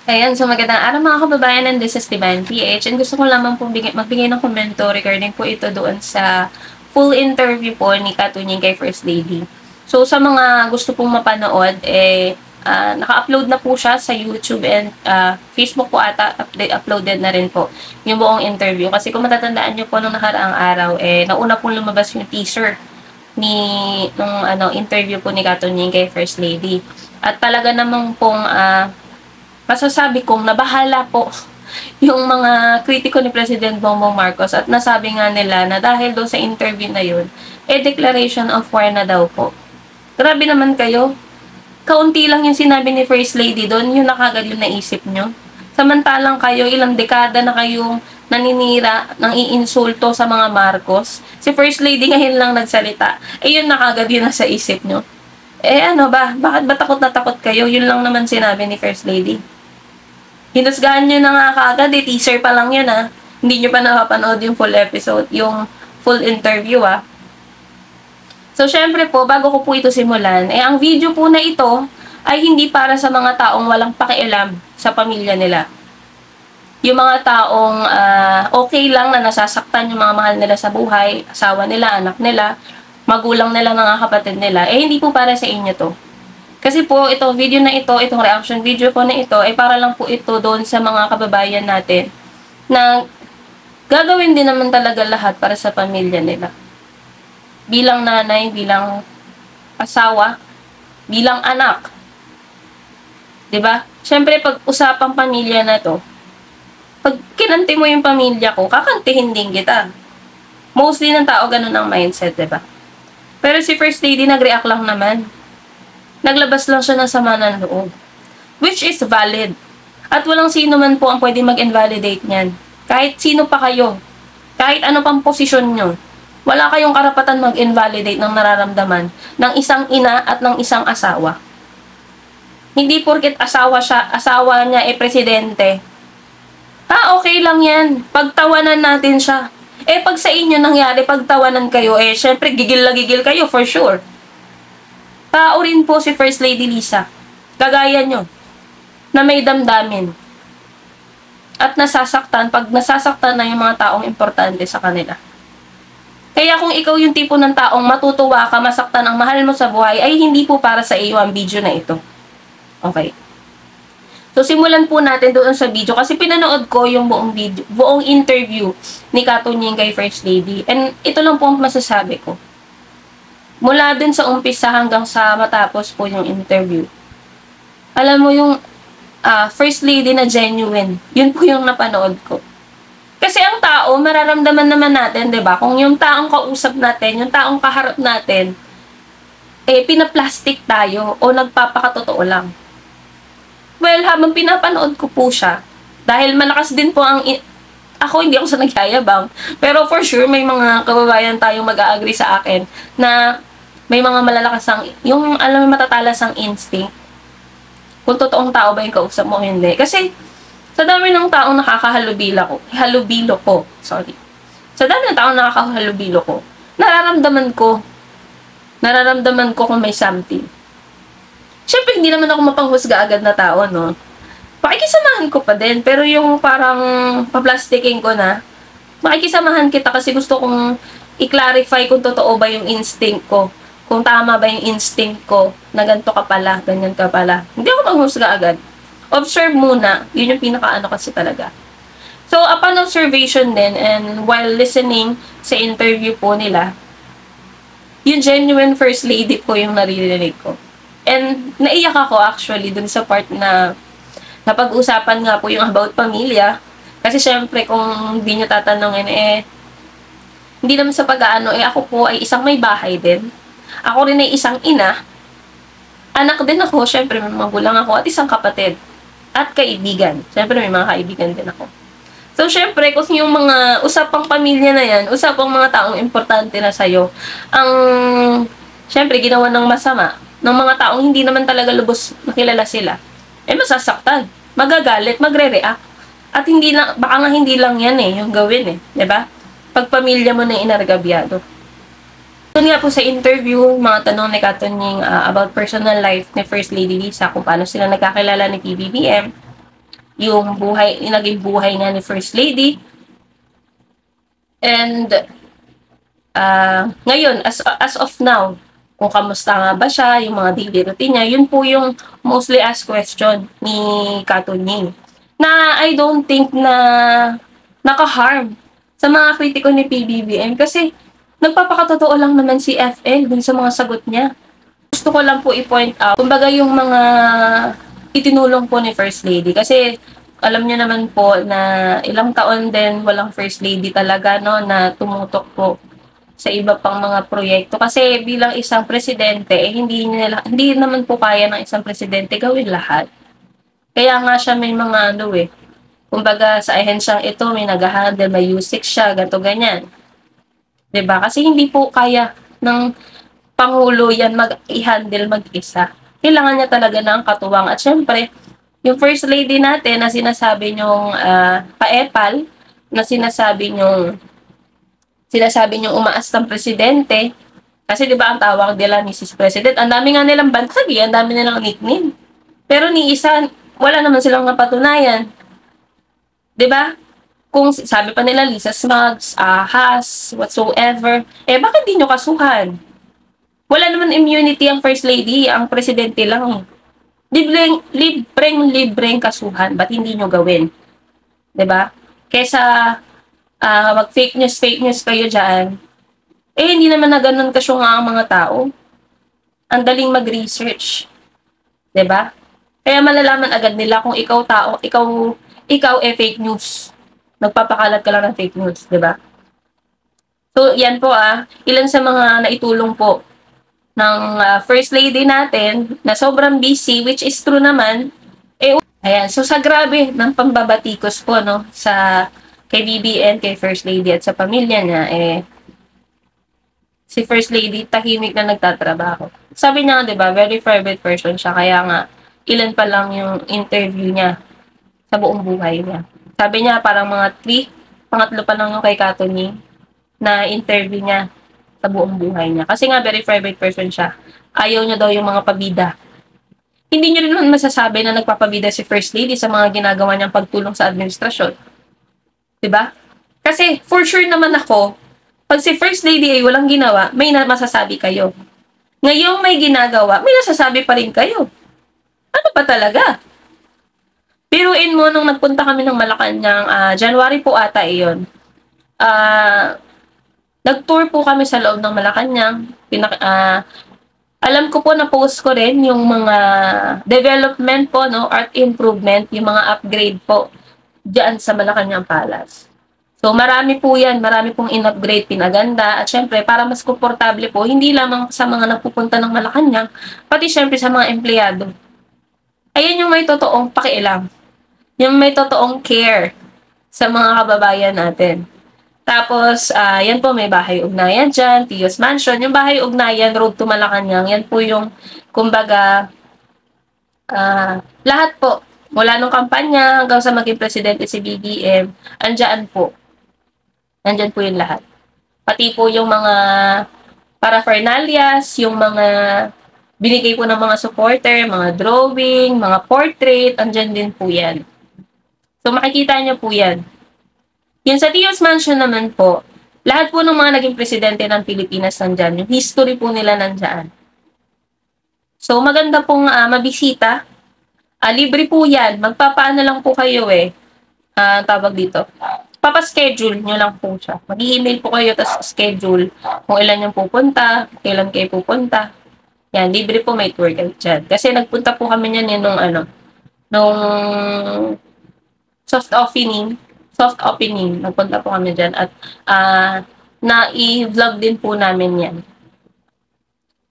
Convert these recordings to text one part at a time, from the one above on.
Ayan, so magandang araw mga kababayan, and this is Divine PH, and gusto ko lamang pong magbigay ng komento regarding po ito doon sa full interview po ni Katunying kay First Lady. So sa mga gusto pong mapanood, naka-upload na po siya sa YouTube and Facebook po ata, uploaded na rin po yung buong interview. Kasi kung matatandaan nyo po nung nakaraang araw, nauna pong lumabas yung teaser nung interview po ni Katunying kay First Lady. At talaga namang pong masasabi kong nabahala po yung mga kritiko ni President Bongbong Marcos at nasabi nga nila na dahil doon sa interview na yun, declaration of war na daw po. Grabe naman kayo. Kaunti lang yung sinabi ni First Lady doon, yun na kagad yung naisip nyo. Samantalang kayo, ilang dekada na kayong naninira ng iinsulto sa mga Marcos. Si First Lady ngayon lang nagsalita. Yun na kagad yun nasa isip nyo. Ano ba? Bakit ba takot na takot kayo? Yun lang naman sinabi ni First Lady. Hinusgahan nyo na nga kagad, teaser pa lang yun Hindi nyo pa nakapanood yung full episode, yung full interview So, syempre po, bago ko po ito simulan, ang video po na ito ay hindi para sa mga taong walang pakialam sa pamilya nila. Yung mga taong okay lang na nasasaktan yung mga mahal nila sa buhay, asawa nila, anak nila, magulang nila, mga kapatid nila, hindi po para sa inyo to. Kasi po, itong video na ito, itong reaction video po na ito, ay para lang po ito doon sa mga kababayan natin na gagawin din naman talaga lahat para sa pamilya nila. Bilang nanay, bilang asawa, bilang anak. 'Di ba? Siyempre, pag usapang pamilya na to, pag kinanti mo yung pamilya ko, kakantihin din kita. Mostly ng tao ganun ang mindset, 'di ba? Pero si First Lady nag-react lang naman. Naglabas lang siya ng sama ng loob. Which is valid. At walang sino man po ang pwede mag-invalidate niyan. Kahit sino pa kayo. Kahit ano pang posisyon nyo. Wala kayong karapatan mag-invalidate ng nararamdaman ng isang ina at ng isang asawa. Hindi porket asawa niya presidente. Okay lang yan. Pagtawanan natin siya. Pag sa inyo nangyari, pagtawanan kayo, syempre gigil na gigil kayo for sure. Tao rin po si First Lady Lisa. Kagaya nyo. Na may damdamin. At nasasaktan pag nasasaktan na yung mga taong importante sa kanila. Kaya kung ikaw yung tipo ng taong matutuwa ka, masaktan ang mahal mo sa buhay, ay hindi po para sa iyo ang video na ito. Okay. So simulan po natin doon sa video kasi pinanood ko yung buong interview ni Katunying kay First Lady. And ito lang po ang masasabi ko. Mula dun sa umpisa hanggang sa matapos po yung interview. Alam mo yung First Lady na genuine. Yun po yung napanood ko. Kasi ang tao, mararamdaman naman natin, 'di ba? Kung yung taong kausap natin, yung taong kaharap natin, pinaplastic tayo o nagpapakatotoo lang. Well, habang pinapanood ko po siya, dahil malakas din po ako, hindi ako sa nagyayabang, pero for sure, may mga kababayan tayong mag-a-agree sa akin na may mga malalakas yung alam mo matatalas ang instinct. Kung totoong tao ba yung kausap mo, hindi. Kasi, sa dami ng taong halubilo ko. Sa dami ng taong nakakahalubilo ko, nararamdaman ko kung may something. Siyempre, hindi naman ako mapanghusga agad na tao, no? Pakikisamahan ko pa din, pero yung parang paplastiking ko na, makikisamahan kita kasi gusto kong i-clarify kung totoo ba yung instinct ko. Kung tama ba yung instinct ko na ganito ka pala, ganyan ka pala. Hindi ako manghusga agad. Observe muna. Yun yung pinakaano kasi talaga. So, upon observation din and while listening sa interview po nila, yung genuine First Lady po yung naririnig ko. And naiyak ako actually dun sa part na napag-usapan nga po yung about pamilya. Kasi syempre kung hindi nyo tatanungin, hindi naman sa pag-aano, ako po ay isang may bahay din. Ako rin ay isang ina. Anak din ako, syempre may magulang ako at isang kapatid. At kaibigan. Syempre may mga kaibigan din ako. So syempre kung yung mga usapang pamilya na yan, usapang mga taong importante na sa'yo, ang syempre ginawa ng masama, ng mga taong hindi naman talaga lubos nakilala sila, masasaktan, magagalit, magre-react. At baka nga hindi lang yan yung gawin 'di ba? Pag pamilya mo na inargabyado. Doon nga po sa interview, mga tanong ni Katunying about personal life ni First Lady Lisa, kung paano sila nagkakilala ni PBBM. yung naging buhay nga ni First Lady. And ngayon, as of now, kung kamusta nga ba siya, yung mga daily routine niya, yun po yung mostly asked question ni Katunying. Na I don't think na naka-harm sa mga kritiko ni PBBM kasi nagpapakatotoo lang naman si FL dun sa mga sagot niya. Gusto ko lang po i-point out, kumbaga yung mga itinulong po ni First Lady kasi alam niyo naman po na ilang taon din walang First Lady talaga, no, na tumutok po sa iba pang mga proyekto kasi bilang isang presidente hindi naman po kaya ng isang presidente gawin lahat. Kaya nga siya may mga kumbaga sa ahensyang ito may nag-handle, may USIC siya, gato ganyan. 'Di ba? Kasi hindi po kaya ng pangulo yan i-handle mag-isa. Kailangan niya talaga ng katuwang at syempre yung First Lady natin na sinasabi nyong paepal, na sinasabi nyong umaas ng presidente. Kasi 'di ba ang tawag nila Mrs. President, ang dami nga nilang bansag, ang dami nilang nickname. Pero ni isa, wala naman silang napatunayan. 'Di ba? Kung sabi pa nila Lisa Smugs, Haas, whatsoever, bakit di nyo kasuhan? Wala naman immunity ang First Lady, ang presidente lang. Libreng kasuhan, ba't hindi nyo gawin? 'Di ba? Kesa mag fake news kayo dyan, hindi naman na ganun kasyunga ang mga tao. Ang daling mag-research. 'Di ba? Kaya malalaman agad nila kung ikaw fake news. Nagpapakalat ka lang ng fake news, 'di ba? So, yan po ilan sa mga naitulong po ng First Lady natin na sobrang busy, which is true naman. Ayan, so sa grabe ng pambabatikos po, no, sa kay BBM, kay First Lady at sa pamilya niya, si First Lady tahimik na nagtatrabaho. Sabi niya, 'di ba, very private person siya, kaya nga ilan pa lang yung interview niya sa buong buhay niya. Sabi niya parang mga 3, pangatlo pa lang yung kay Katunying na interview niya sa buong buhay niya. Kasi nga very private person siya. Ayaw niya daw yung mga pabida. Hindi niyo rin naman masasabi na nagpapabida si First Lady sa mga ginagawa niyang pagtulong sa administrasyon. 'Di ba? Kasi for sure naman ako, pag si First Lady ay walang ginawa, may masasabi kayo. Ngayong may ginagawa, may nasasabi pa rin kayo. Ano ba talaga? Biruin mo nung nagpunta kami ng Malacanang, January po ata iyon. Nag-tour po kami sa loob ng Malacanang. Alam ko po na post ko rin yung mga development po, no, art improvement, yung mga upgrade po diyan sa Malacanang Palace. So marami po yan, marami pong in-upgrade, pinaganda, at syempre para mas komportable po, hindi lamang sa mga nagpupunta ng Malacanang, pati syempre sa mga empleyado. Ayan yung may totoong pakialam, yung may totoong care sa mga kababayan natin. Tapos, yan po, may bahay ugnayan dyan, Tio's Mansion. Yung bahay ugnayan, Road to Malacanang, yan po yung, kumbaga, lahat po, mula nung kampanya hanggang sa maging presidente si BBM, andyan po. Andyan po yung lahat. Pati po yung mga paraphernalias, yung mga binigay po ng mga supporter, mga drawing, mga portrait, andyan din po yan. So, makikita nyo po yan. Yung sa Tio's Mansion naman po, lahat po ng mga naging presidente ng Pilipinas nandyan. Yung history po nila nandyan. So, maganda pong mabisita. Libre po yan. Magpapaano lang po kayo tawag dito. Papaschedule nyo lang po siya. Mag-email po kayo, tapos schedule kung ilan yung pupunta, kailan kayo pupunta. Yan, libre po, may tour kayo dyan. Kasi nagpunta po kami niyan nung soft opening, nagpunta po kami dyan at na-i-vlog din po namin yan.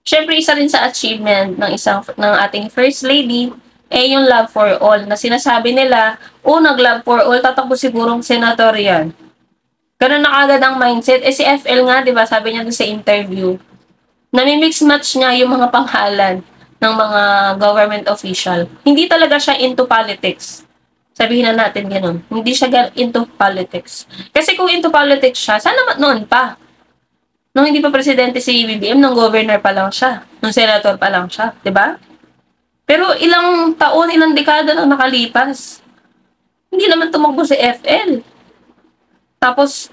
Siyempre, isa rin sa achievement ng ating First Lady yung love for all na sinasabi nila, nag-love for all, tatakbo sigurong senator yan. Ganun na agad ang mindset. Si FL nga, di ba, sabi niya sa interview, nami-mix match niya yung mga panghalan ng mga government official. Hindi talaga siya into politics. Sabihin na natin ganun. Hindi siya into politics. Kasi kung into politics siya, sana noon pa. Nung hindi pa presidente si BBM, nung governor pa lang siya. Nung senator pa lang siya. Diba? Pero ilang taon, ilang dekada na nakalipas. Hindi naman tumakbo si FL. Tapos,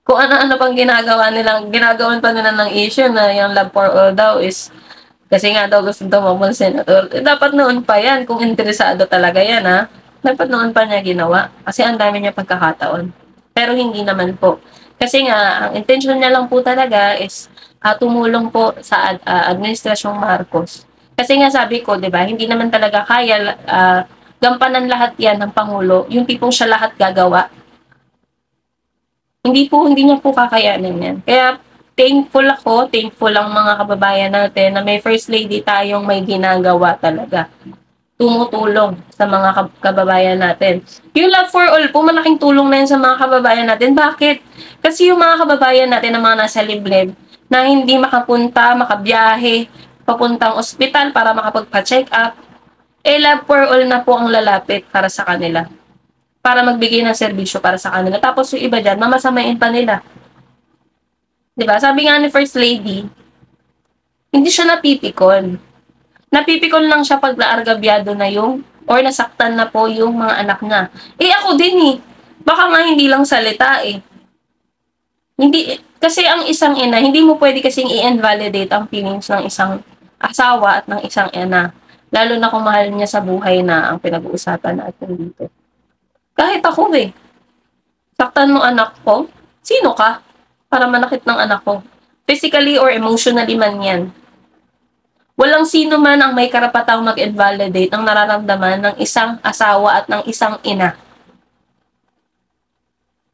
kung ano-ano pang ginagawan pa nila ng issue na yung love for all daw is kasi nga daw gusto tumakbo ng senador. Eh, dapat noon pa yan, kung interesado talaga yan ha. Dapat noon pa niya ginawa. Kasi ang dami niya pagkakataon. Pero hindi naman po. Kasi nga, ang intention niya lang po talaga is tumulong po sa administrasyong Marcos. Kasi nga sabi ko, di ba, hindi naman talaga kaya gampanan lahat yan ng Pangulo. Yung tipong siya lahat gagawa. Hindi niya po kakayanin yan. Kaya thankful ang mga kababayan natin na may First Lady tayong may ginagawa talaga. Tumutulong sa mga kababayan natin. Yung Love for All po, malaking tulong na yun sa mga kababayan natin. Bakit? Kasi yung mga kababayan natin na mga nasa liblib, na hindi makapunta, makabiyahe, papuntang ospital para makapagpa-check up, eh Love for All na po ang lalapit para sa kanila. Para magbigay ng serbisyo para sa kanila. Tapos yung iba dyan, mamasamain pa nila. Diba? Sabi nga ni First Lady, hindi siya napipikon. Napipikon lang siya pag naargabyado na yung or nasaktan na po yung mga anak niya. Eh ako din eh. Baka nga hindi lang salita eh. Hindi, kasi ang isang ina, hindi mo pwede kasing i-invalidate ang feelings ng isang asawa at ng isang ina. Lalo na kung mahal niya sa buhay na ang pinag-uusapan natin dito. Kahit ako eh. Saktan mo anak ko? Sino ka? Para manakit ng anak ko. Physically or emotionally man yan. Walang sino man ang may karapatang mag-invalidate ang nararamdaman ng isang asawa at ng isang ina.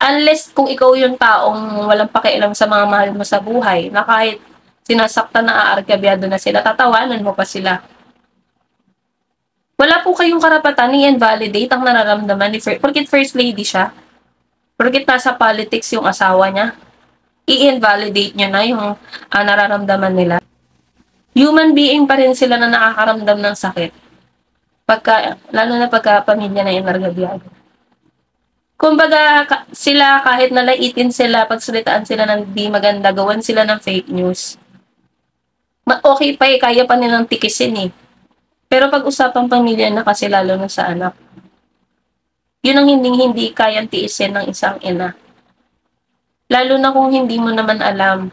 Unless kung ikaw yung taong walang pakialam sa mga mahal mo sa buhay, na kahit sinasaktan na aargabyado na sila, tatawanan mo pa sila. Wala po kayong karapatan i-invalidate ang nararamdaman ni Porkit First Lady siya. Porkit nasa politics yung asawa niya. I-invalidate nyo na yung nararamdaman nila. Human being pa rin sila na nakakaramdam ng sakit. Lalo na pagka pamilya na inargabyado. Kumbaga, sila kahit nalaitin sila, pagsalitaan sila ng di maganda, gawan sila ng fake news. Okay pa eh, kaya pa nilang tikisin eh. Pero pag usapang pamilya na kasi lalo na sa anak, yun ang hindi kayang tiisin ng isang ina. Lalo na kung hindi mo naman alam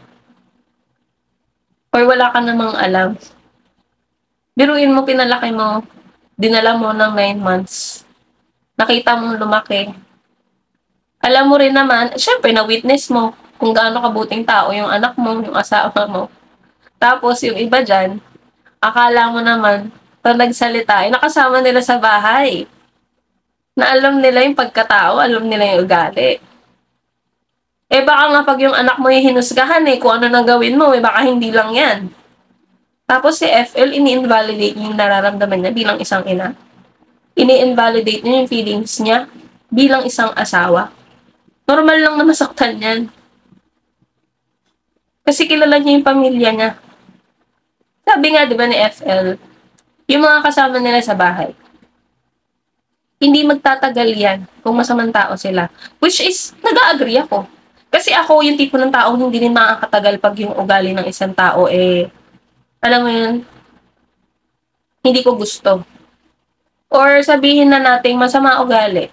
or wala ka namang alam. Biruin mo, pinalaki mo, dinala mo ng 9 months. Nakita mong lumaki. Alam mo rin naman, syempre na-witness mo kung gaano kabuting tao yung anak mo, yung asawa mo. Tapos yung iba dyan, akala mo naman, pag nagsalita, ay nakasama nila sa bahay. Na alam nila yung pagkatao, alam nila yung ugali. Eh baka nga pag yung anak mo yung hinusgahan kung ano nang gawin mo, baka hindi lang yan. Tapos si FL, ini-invalidate niya yung nararamdaman niya bilang isang ina. Ini-invalidate niya yung feelings niya bilang isang asawa. Normal lang na masaktan yan. Kasi kilala niya yung pamilya niya. Sabi nga, di ba ni FL, yung mga kasama nila sa bahay, hindi magtatagal yan kung masamang tao sila. Which is, nag-agree ako. Kasi ako, yung tipo ng taong hindi rin makakatagal pag yung ugali ng isang tao, alam mo yun, hindi ko gusto. Or sabihin na natin, masama ugali.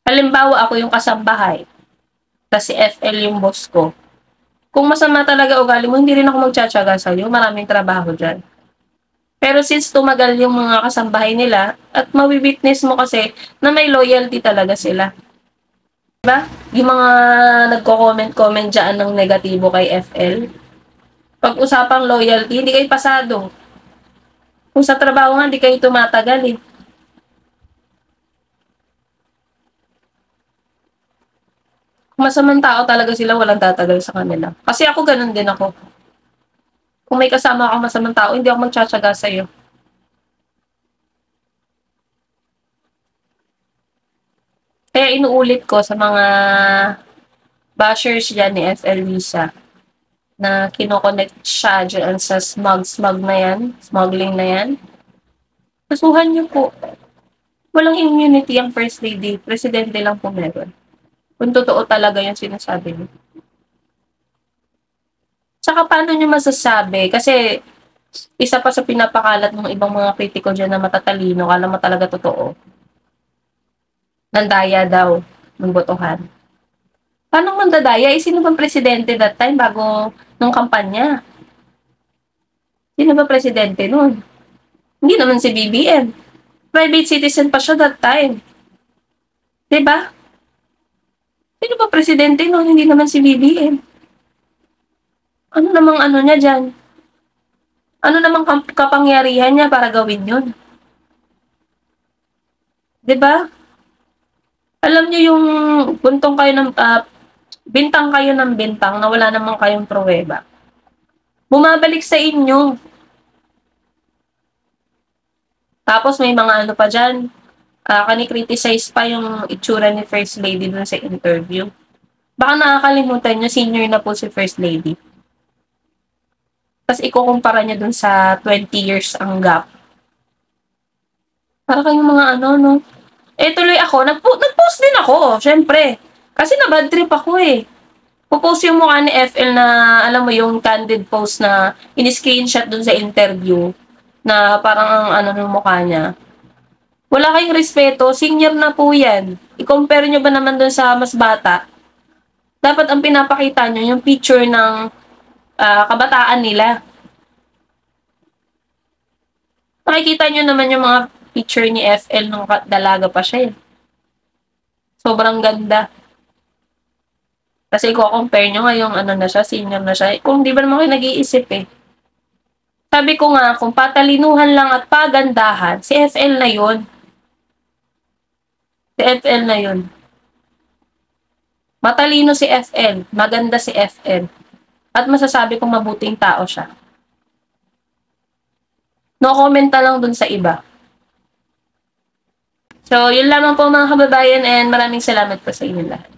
Halimbawa, ako yung kasambahay, tapos si FL yung boss ko. Kung masama talaga ugali mo, hindi rin ako magtsatsaga sa'yo. Maraming trabaho dyan. Pero since tumagal yung mga kasambahay nila, at mawibitness mo kasi na may loyalty talaga sila. Diba? Yung mga nagko-comment dyan ng negatibo kay FL. Pag usapang loyalty, hindi kayo pasado. Kung sa trabaho nga, hindi kayo tumatagal eh. Kung masamang tao talaga sila, walang tatagal sa kanila. Kasi ako ganun din ako. Kung may kasama akong masamang tao, hindi ako magtsatsaga sa'yo. Kaya inuulit ko sa mga bashers dyan ni FL Lisa na kinoconnect siya dyan sa smug na yan, smuggling na yan. Kasuhan niyo po. Walang immunity ang First Lady. Presidente lang po meron. Kung totoo talaga yung sinasabi niyo. Tsaka paano niyo masasabi? Kasi isa pa sa pinapakalat ng ibang mga kritiko dyan na matatalino, kala mo talaga totoo. nandaya daw ng botohan. Paano mandadaya? Eh, sino bang presidente that time bago nung kampanya? Sino ba presidente nun? Hindi naman si BBM. Private citizen pa siya that time. 'Di ba? Sino ba presidente nun? Hindi naman si BBM. Ano namang ano niya dyan? Ano namang kapangyarihan niya para gawin yun? 'Di ba? Alam niyo yung buntong kayo ng bintang kayo ng bintang na wala namang kayong pruweba. Bumabalik sa inyo. Tapos may mga ano pa dyan, kani-criticize pa yung itsura ni First Lady dun sa interview. Baka nakakalimutan nyo, senior na po si First Lady. Tapos ikukumpara niya dun sa 20 years ang gap. Para kayong mga ano, no? Eh, tuloy ako, nag-post din ako, syempre. Kasi na-bad trip ako eh. Pupost yung mukha ni FL na, alam mo yung candid post na in-screenshot dun sa interview na parang ang ano ng mukha niya. Wala kayong respeto, senior na po yan. I-compare nyo ba naman dun sa mas bata? Dapat ang pinapakita nyo yung picture ng kabataan nila. Nakikita nyo naman yung mga picture ni FL nung dalaga pa siya eh. Sobrang ganda. Kasi i-compare nyo ngayong ano na siya, senior na siya. Kung di ba naman kayo nag-iisip eh. Sabi ko nga, kung patalinuhan lang at pagandahan, si FL na yun. Si FL na yun. Matalino si FL, maganda si FL. At masasabi kong mabuting tao siya. No comment na lang dun sa iba. So, yun lamang po mga kababayan and maraming salamat po sa inyo lahat.